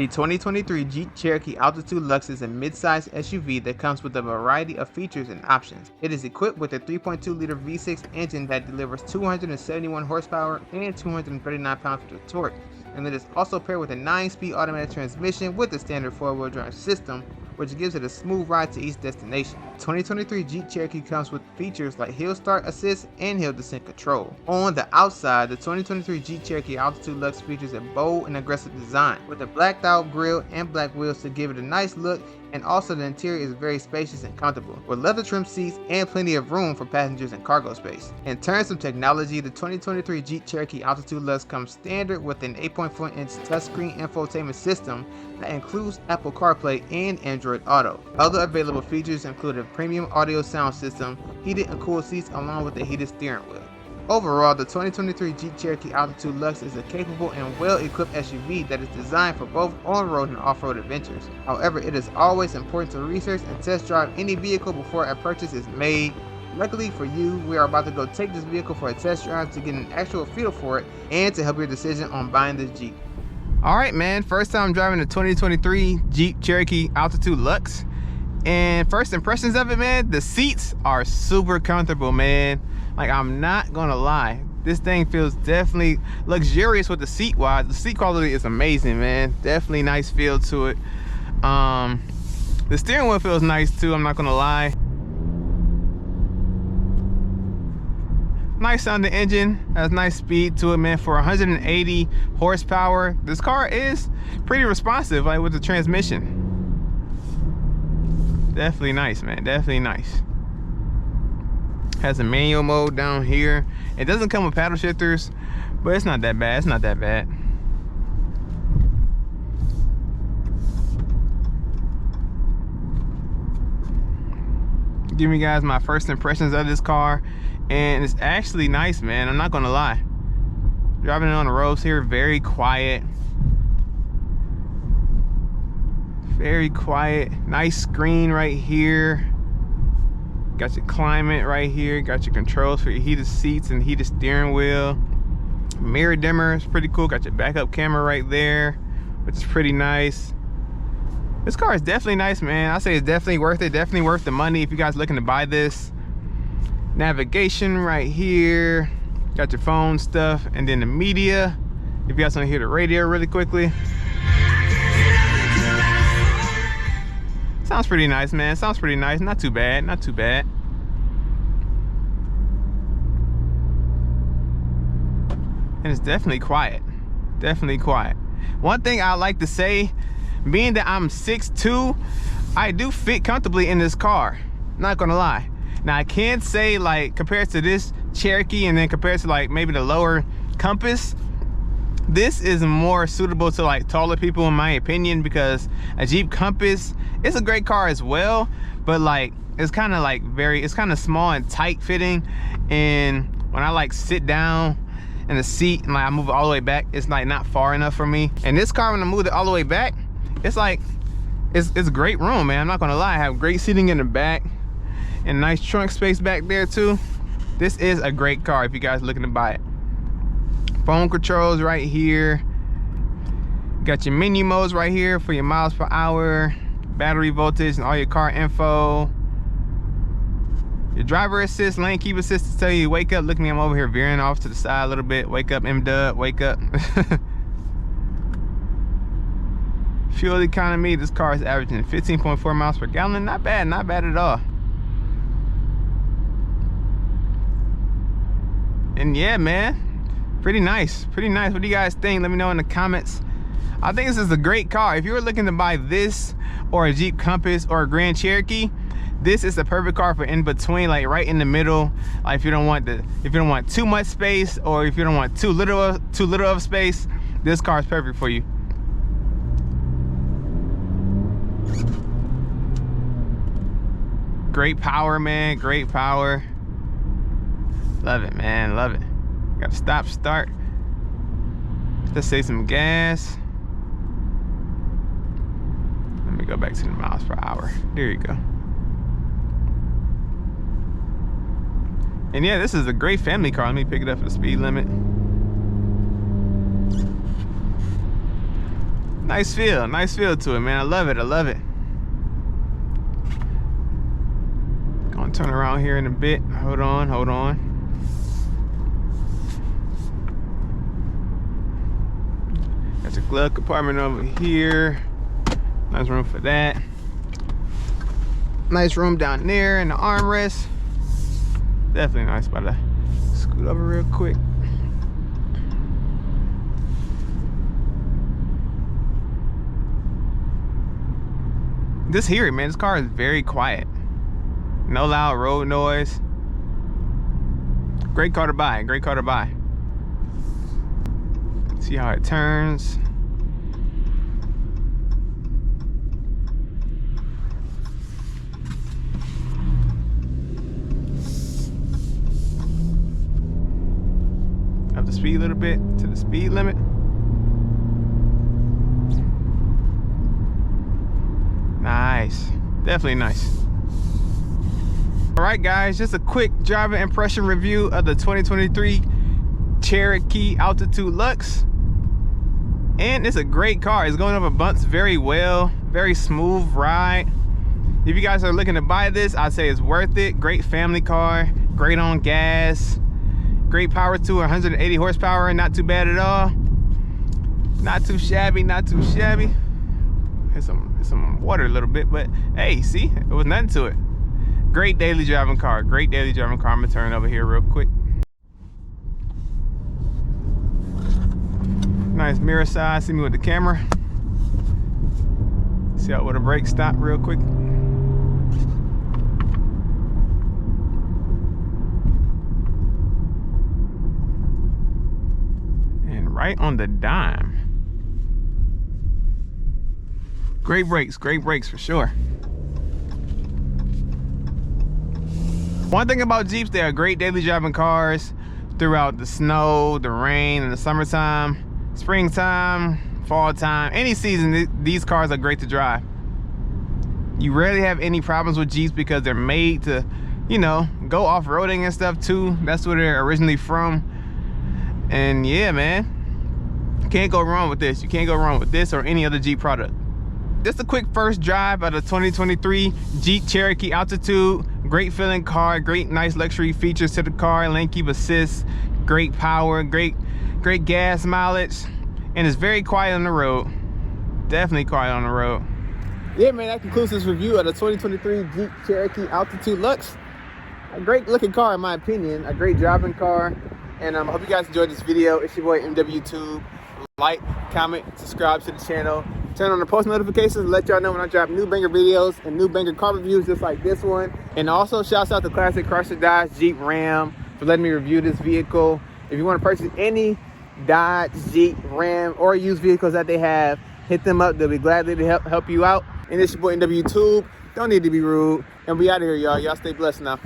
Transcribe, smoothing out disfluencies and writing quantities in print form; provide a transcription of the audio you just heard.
The 2023 Jeep Cherokee Altitude Luxe is a mid-size SUV that comes with a variety of features and options. It is equipped with a 3.2-liter V6 engine that delivers 271 horsepower and 239 pounds-feet of torque, and it is also paired with a 9-speed automatic transmission with a standard 4-wheel drive system, which gives it a smooth ride to each destination. 2023 Jeep Cherokee comes with features like hill start assist and hill descent control. On the outside, the 2023 Jeep Cherokee Altitude Luxe features a bold and aggressive design with a blacked out grille and black wheels to give it a nice look, and also the interior is very spacious and comfortable, with leather trim seats and plenty of room for passengers and cargo space. In terms of technology, the 2023 Jeep Cherokee Altitude Luxe comes standard with an 8.4-inch touchscreen infotainment system that includes Apple CarPlay and Android Auto. Other available features include a premium audio sound system, heated and cooled seats, along with a heated steering wheel. Overall, the 2023 Jeep Cherokee Altitude Luxe is a capable and well-equipped SUV that is designed for both on-road and off-road adventures. However, it is always important to research and test drive any vehicle before a purchase is made. Luckily for you, we are about to go take this vehicle for a test drive to get an actual feel for it and to help your decision on buying this Jeep. Alright man, first time driving the 2023 Jeep Cherokee Altitude Luxe. And first impressions of it, man, the seats are super comfortable, man. Like, I'm not gonna lie, this thing feels definitely luxurious with the seat wise. The seat quality is amazing, man. Definitely nice feel to it. The steering wheel feels nice too, I'm not gonna lie. Nice sounding engine, has nice speed to it, man. For 180 horsepower, this car is pretty responsive, like with the transmission. Definitely nice, man, definitely nice. Has a manual mode down here. It doesn't come with paddle shifters, but it's not that bad, it's not that bad. Give you guys my first impressions of this car, and it's actually nice, man. I'm not gonna lie. Driving it on the roads here, very quiet. Very quiet. Nice screen right here. Got your climate right here. Got your controls for your heated seats and heated steering wheel. Mirror dimmer is pretty cool. Got your backup camera right there, which is pretty nice. This car is definitely nice, man. I say it's definitely worth it. Definitely worth the money if you guys looking to buy this. Navigation right here. Got your phone stuff, and then the media. If you guys want to hear the radio really quickly. Sounds pretty nice, man. Sounds pretty nice. Not too bad. Not too bad. And it's definitely quiet. Definitely quiet. One thing I like to say, being that I'm 6'2", I do fit comfortably in this car. Not gonna lie. Now I can't say, like, compared to this Cherokee and then compared to like maybe the lower Compass, this is more suitable to like taller people in my opinion, because a Jeep Compass is a great car as well, but like it's kind of like it's kind of small and tight fitting, and when I like sit down in the seat and like I move it all the way back, it's like not far enough for me. And this car, when I move it all the way back, it's like it's great room, man. I'm not gonna lie. I have great seating in the back and nice trunk space back there too. This is a great car if you guys are looking to buy it. Phone controls right here. Got your menu modes right here for your miles per hour, battery voltage, and all your car info. Your driver assist, lane keep assist to tell you wake up. Look at me, I'm over here veering off to the side a little bit. Wake up, M-Dub, wake up. Fuel economy, this car is averaging 15.4 miles per gallon. Not bad, not bad at all. And yeah, man, pretty nice, pretty nice. What do you guys think? Let me know in the comments. I think this is a great car. If you were looking to buy this or a Jeep Compass or a Grand Cherokee, this is the perfect car for in between, like right in the middle. Like if you don't want too much space, or if you don't want too little of space, this car is perfect for you. Great power, man, great power. Love it, man, love it. Got to stop, start. Let's save some gas. Let me go back to the miles per hour. There you go. And yeah, this is a great family car. Let me pick it up for the speed limit. Nice feel to it, man. I love it. Gonna turn around here in a bit. Hold on. There's a glove compartment over here. Nice room for that. Nice room down there in the armrest. Definitely nice. About to scoot over real quick. Just hear it, man. This car is very quiet. No loud road noise. Great car to buy. See how it turns. Up the speed a little bit to the speed limit. Nice, definitely nice. All right, guys, just a quick driver impression review of the 2023 Cherokee Altitude Lux. And it's a great car. It's going over bumps very well, very smooth ride. If you guys are looking to buy this, I'd say it's worth it. Great family car, great on gas, great power to 180 horsepower, not too bad at all. Not too shabby. Here's some water a little bit, but hey, see, it was nothing to it. Great daily driving car, I'm gonna turn over here real quick. Nice mirror side, see me with the camera. See out with a brake stop real quick. And right on the dime. Great brakes for sure. One thing about Jeeps, they are great daily driving cars throughout the snow, the rain, and the summertime, springtime, fall time, any season. These cars are great to drive. You rarely have any problems with Jeeps because they're made to, you know, go off-roading and stuff too. That's where they're originally from. And yeah, man, you can't go wrong with this. You can't go wrong with this or any other Jeep product. Just a quick first drive of the 2023 Jeep Cherokee Altitude. Great feeling car, great nice luxury features to the car, lane keep assist, great power, great gas mileage, and it's very quiet on the road. Definitely quiet on the road. Yeah, man, that concludes this review of the 2023 Jeep Cherokee Altitude Lux. A great looking car in my opinion, a great driving car. And I hope you guys enjoyed this video. It's your boy MWTube. Like, comment, subscribe to the channel. Turn on the post notifications to let y'all know when I drop new banger videos and new banger car reviews just like this one. And also shouts out to Classic Chrysler Dodge Jeep Ram for letting me review this vehicle. If you want to purchase any Dodge, Jeep, Ram, or used vehicles that they have, hit them up. They'll be glad to help you out. And it's your boy MWTube. Don't need to be rude. And we out of here, y'all. Y'all stay blessed now.